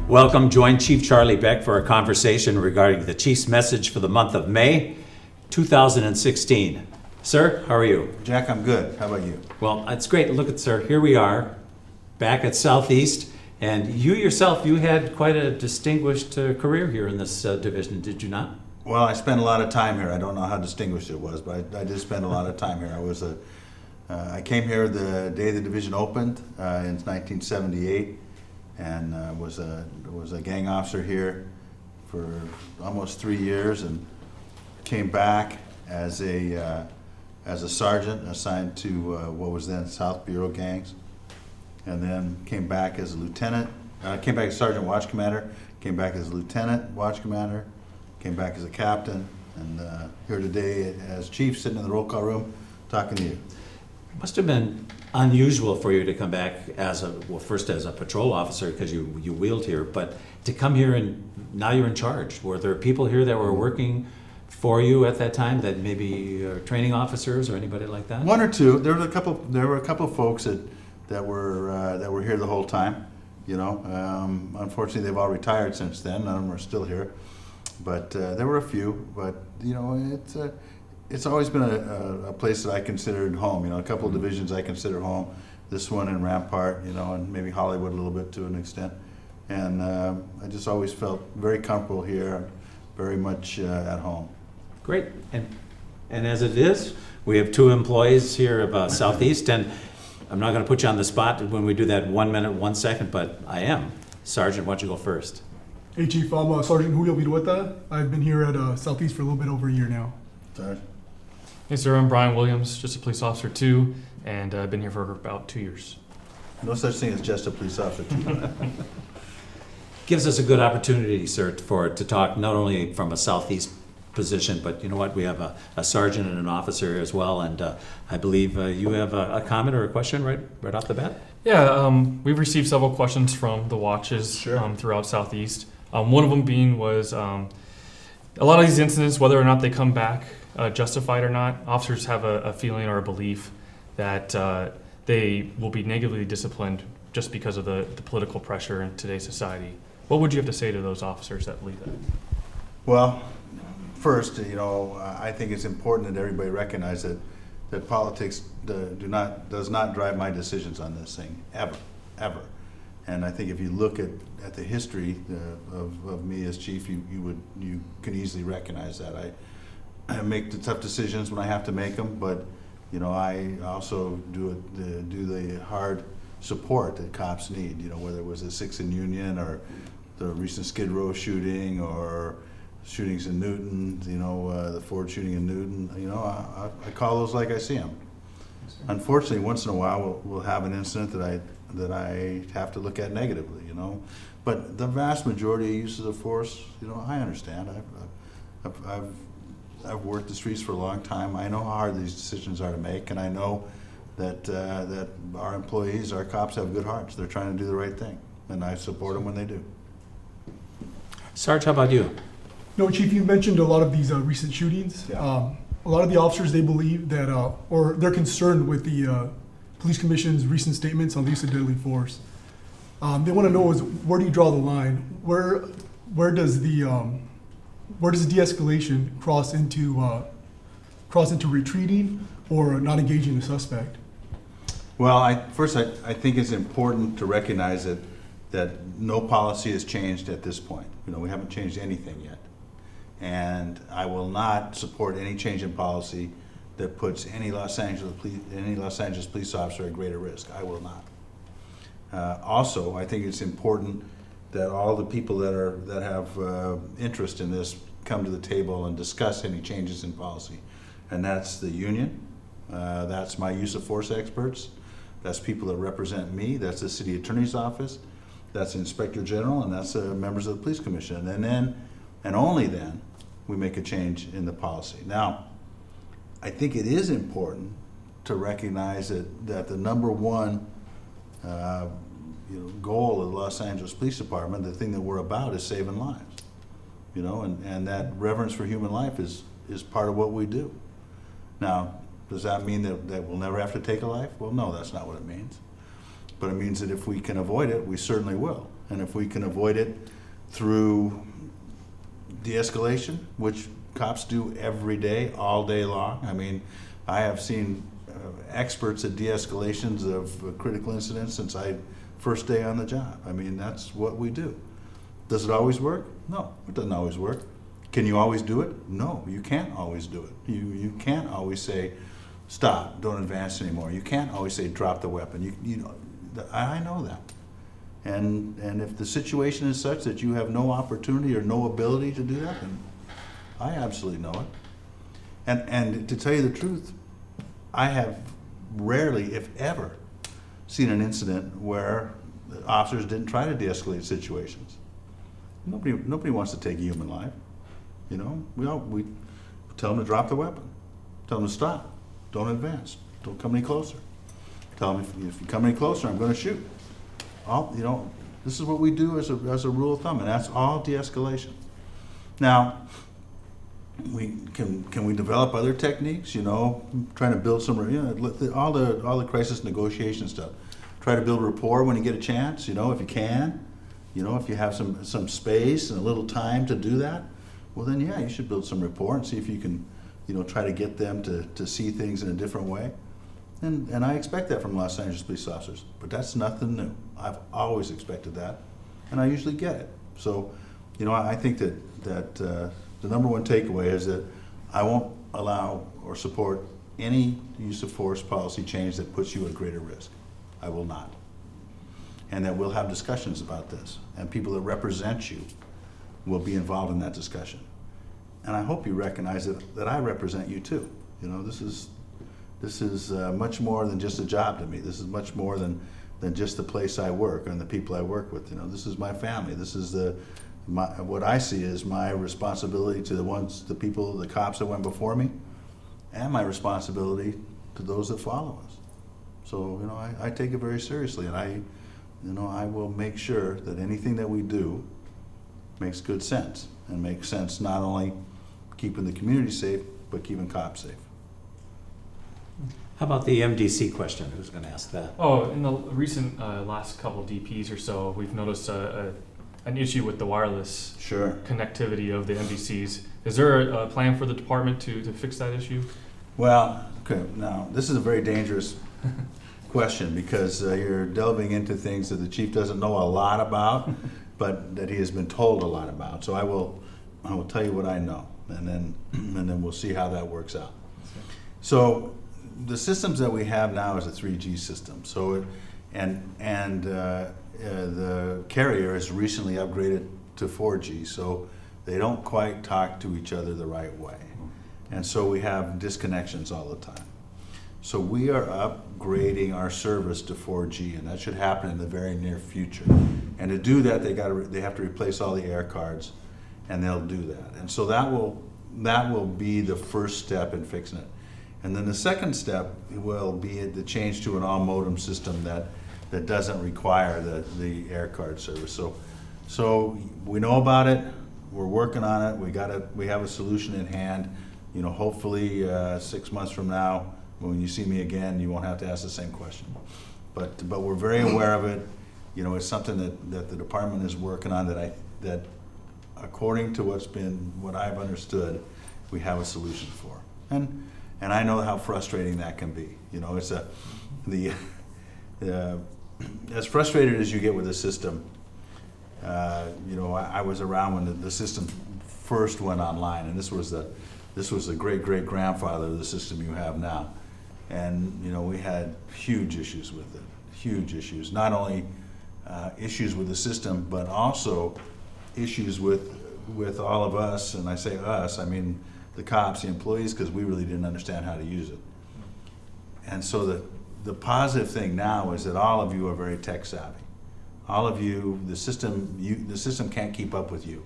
Welcome. Join Chief Charlie Beck for a conversation regarding the Chief's message for the month of May 2016. Sir, how are you? Jack, I'm good. How about you? Well, it's great. Look at, sir, here we are back at Southeast, and you yourself, you had quite a distinguished career here in this division, did you not? Well, I spent a lot of time here. I don't know how distinguished it was, but I did spend a lot of time here. I came here the day the division opened in 1978, and was a gang officer here for almost 3 years, and came back as a sergeant assigned to what was then South Bureau gangs, and then came back as a lieutenant. Came back as sergeant watch commander. Came back as a lieutenant watch commander. Came back as a captain, and here today as chief, sitting in the roll call room, talking to you. It must have been unusual for you to come back first as a patrol officer because you wheeled here, but to come here and now you're in charge. Were there people here that were working for you at that time that maybe are training officers or anybody like that? One or two. There were a couple of folks that were here the whole time. You know, unfortunately they've all retired since then. None of them are still here, but there were a few. But you know, it's always been a place that I considered home. You know, a couple of divisions I consider home. This one in Rampart, you know, and maybe Hollywood a little bit to an extent. And I just always felt very comfortable here, very much at home. Great. And as it is, we have two employees here of Southeast, and I'm not going to put you on the spot when we do that 1 minute, 1 second, but I am. Sergeant, why don't you go first? Hey Chief, I'm Sergeant Julio Virueta. I've been here at Southeast for a little bit over a year now. Sorry. Hey sir, I'm Brian Williams, just a police officer too, and I've been here for about 2 years. No such thing as just a police officer. Gives us a good opportunity, sir, to talk not only from a Southeast position, but you know what, we have a sergeant and an officer as well, and I believe you have a comment or a question right off the bat? Yeah, we've received several questions from the watches throughout Southeast. One of them being was a lot of these incidents, whether or not they come back justified or not, officers have a feeling or a belief that they will be negatively disciplined just because of the political pressure in today's society. What would you have to say to those officers that believe that? Well, first, you know, I think it's important that everybody recognize that politics does not drive my decisions on this thing, ever. And I think if you look at the history of me as chief, you can easily recognize that. I make the tough decisions when I have to make them, but you know, I also do the hard support that cops need. You know, whether it was the 6th in Union or the recent Skid Row shooting or shootings in Newton. You know, the Ford shooting in Newton. You know, I call those like I see them. Unfortunately, once in a while we'll have an incident that I have to look at negatively. You know, but the vast majority of uses of force, you know, I understand. I've worked the streets for a long time. I know how hard these decisions are to make, and I know that our employees, our cops, have good hearts. They're trying to do the right thing, and I support them when they do. Sarge, how about you? No, Chief, you mentioned a lot of these recent shootings. Yeah. A lot of the officers, they believe that, or they're concerned with the Police Commission's recent statements on the use of deadly force. They want to know is where do you draw the line? Where does de-escalation cross into retreating or not engaging the suspect? Well, I think it's important to recognize that no policy has changed at this point. You know, we haven't changed anything yet. And I will not support any change in policy that puts any Los Angeles police officer at greater risk. I will not. Also, I think it's important that all the people that have interest in this come to the table and discuss any changes in policy. And that's the union, that's my use of force experts, that's people that represent me, that's the city attorney's office, that's the inspector general, and that's members of the police commission. And then, and only then, we make a change in the policy. Now, I think it is important to recognize that the number one goal of the Los Angeles Police Department, the thing that we're about, is saving lives. You know, and that reverence for human life is part of what we do. Now, does that mean that we'll never have to take a life? Well, no, that's not what it means. But it means that if we can avoid it, we certainly will. And if we can avoid it through de-escalation, which cops do every day, all day long. I mean, I have seen experts at de-escalations of critical incidents since I first day on the job. I mean, that's what we do. Does it always work? No, it doesn't always work. Can you always do it? No, you can't always do it. You can't always say, stop, don't advance anymore. You can't always say, drop the weapon. You know, I know that. And if the situation is such that you have no opportunity or no ability to do that, then I absolutely know it. And to tell you the truth, I have rarely, if ever, seen an incident where the officers didn't try to de-escalate situations. Nobody wants to take a human life. You know, we tell them to drop the weapon, tell them to stop, don't advance, don't come any closer. Tell them if you come any closer, I'm going to shoot. You know, this is what we do as a rule of thumb, and that's all de-escalation. Now, can we develop other techniques? You know, trying to build some, you know, all the crisis negotiation stuff. Try to build rapport when you get a chance. You know, if you can. You know, if you have some space and a little time to do that, well then yeah, you should build some rapport and see if you can, you know, try to get them to see things in a different way. And I expect that from Los Angeles police officers, but that's nothing new. I've always expected that, and I usually get it. So, you know, I think that the number one takeaway is that I won't allow or support any use of force policy change that puts you at greater risk. I will not. And that we'll have discussions about this, and people that represent you will be involved in that discussion. And I hope you recognize that I represent you too. You know, this is much more than just a job to me. This is much more than just the place I work and the people I work with. You know, this is my family. This is what I see as my responsibility to the people, the cops that went before me, and my responsibility to those that follow us. So, you know, I take it very seriously, and I will make sure that anything that we do makes good sense, and makes sense not only keeping the community safe, but keeping cops safe. How about the MDC question? Who's going to ask that? Oh, in the recent last couple DPs or so, we've noticed an issue with the wireless Sure. connectivity of the MDCs. Is there a plan for the department to fix that issue? Well, okay, now, this is a very dangerous question, because you're delving into things that the chief doesn't know a lot about, but that he has been told a lot about. So I will tell you what I know, and then we'll see how that works out. So the systems that we have now is a 3G system. So the carrier has recently upgraded to 4G, so they don't quite talk to each other the right way, and so we have disconnections all the time. So we are upgrading our service to 4G, and that should happen in the very near future. And to do that, they have to replace all the air cards, and they'll do that. And so that will be the first step in fixing it. And then the second step will be the change to an all-modem system that doesn't require the air card service. So we know about it. We're working on it. We have a solution in hand. You know, hopefully 6 months from now, when you see me again, you won't have to ask the same question. But we're very aware of it. You know, it's something that the department is working on, that according to what I've understood, we have a solution for. And I know how frustrating that can be. You know, it's as frustrated as you get with the system. You know, I was around when the system first went online, and this was the great-great-grandfather of the system you have now. And, you know, we had huge issues with it, huge issues. Not only issues with the system, but also issues with all of us, and I say us, I mean the cops, the employees, because we really didn't understand how to use it. And so the positive thing now is that all of you are very tech savvy. All of you, the system can't keep up with you.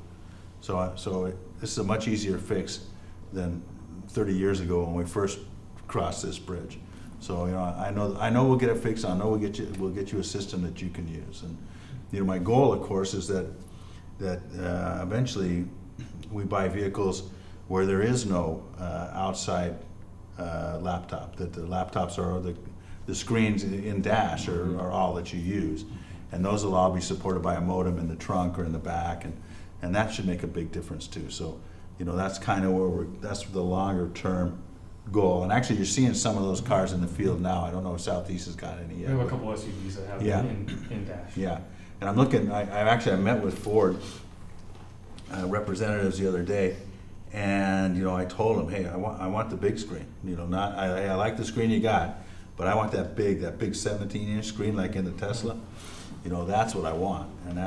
So this is a much easier fix than 30 years ago when we first crossed this bridge. So, you know, I know we'll get it fixed. I know we'll get you a system that you can use. And, you know, my goal, of course, is that eventually we buy vehicles where there is no outside laptop. That the laptops are the screens in dash are all that you use, And those will all be supported by a modem in the trunk or in the back, and that should make a big difference too. So, that's kind of where that's the longer term goal. And actually, you're seeing some of those cars in the field now. I don't know if Southeast has got any We yet. have a but- couple SUVs that have Yeah. in dash. Yeah, and I'm looking, I met with Ford representatives the other day, and, I told them, hey, I want the big screen, not, I like the screen you got, but I want that big 17-inch screen like in the Tesla, that's what I want, and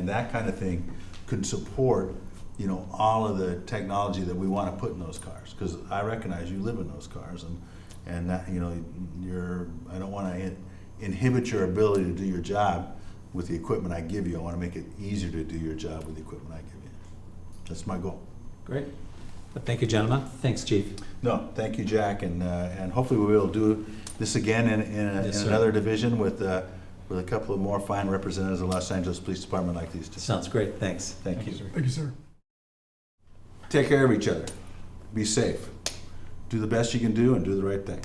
that kind of thing could support, all of the technology that we want to put in those cars, because I recognize you live in those cars, and that, I don't want to inhibit your ability to do your job with the equipment I give you. I want to make it easier to do your job with the equipment I give you. That's my goal. Great. But thank you, gentlemen. Thanks, Chief. No, thank you, Jack, and hopefully we will do this again in Yes, sir. another division with a couple of more fine representatives of the Los Angeles Police Department like these two. Sounds great. Thanks. Thank you. sir. Thank you, sir. Take care of each other. Be safe. Do the best you can do and do the right thing.